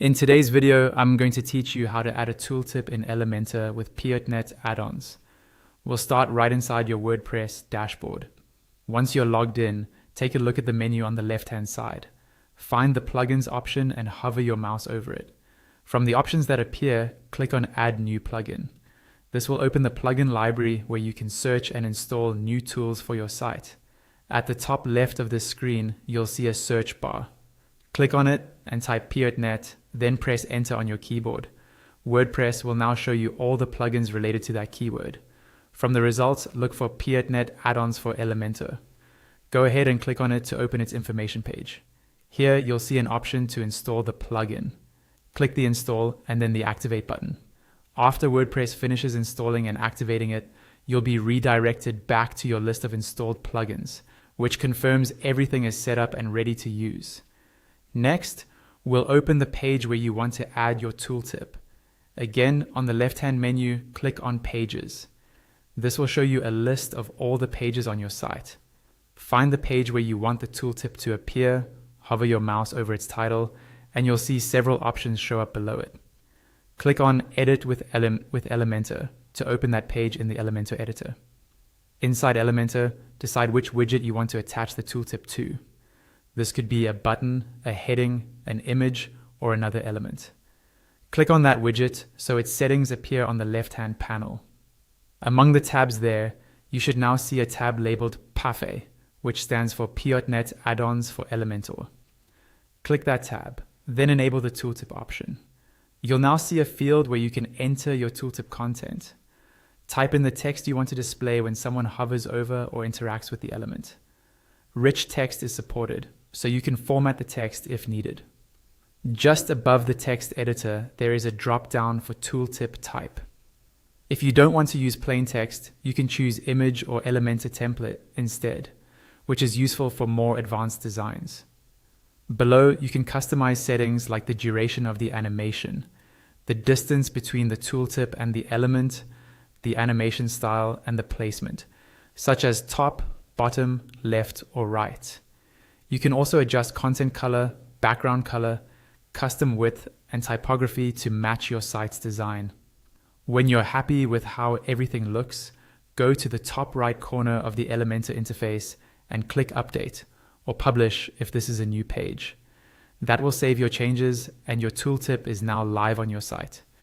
In today's video, I'm going to teach you how to add a tooltip in Elementor with Piotnet Addons. We'll start right inside your WordPress dashboard. Once you're logged in, take a look at the menu on the left-hand side. Find the plugins option and hover your mouse over it. From the options that appear, click on Add New Plugin. This will open the plugin library where you can search and install new tools for your site. At the top left of this screen, you'll see a search bar. Click on it and type Piotnet, then press enter on your keyboard. WordPress will now show you all the plugins related to that keyword. From the results, look for Piotnet Addons for Elementor. Go ahead and click on it to open its information page. Here you'll see an option to install the plugin. Click the install and then the activate button. After WordPress finishes installing and activating it, you'll be redirected back to your list of installed plugins, which confirms everything is set up and ready to use. Next, we'll open the page where you want to add your tooltip. Again, on the left-hand menu, click on Pages. This will show you a list of all the pages on your site. Find the page where you want the tooltip to appear, hover your mouse over its title, and you'll see several options show up below it. Click on Edit with Elementor to open that page in the Elementor editor. Inside Elementor, decide which widget you want to attach the tooltip to. This could be a button, a heading, an image, or another element. Click on that widget so its settings appear on the left-hand panel. Among the tabs there, you should now see a tab labeled PAFE, which stands for Piotnet Addons for Elementor. Click that tab, then enable the tooltip option. You'll now see a field where you can enter your tooltip content. Type in the text you want to display when someone hovers over or interacts with the element. Rich text is supported, so you can format the text if needed. Just above the text editor, there is a drop-down for tooltip type. If you don't want to use plain text, you can choose image or Elementor template instead, which is useful for more advanced designs. Below, you can customize settings like the duration of the animation, the distance between the tooltip and the element, the animation style, and the placement, such as top, bottom, left, or right. You can also adjust content color, background color, custom width, and typography to match your site's design. When you're happy with how everything looks, go to the top right corner of the Elementor interface and click Update or Publish if this is a new page. That will save your changes and your tooltip is now live on your site.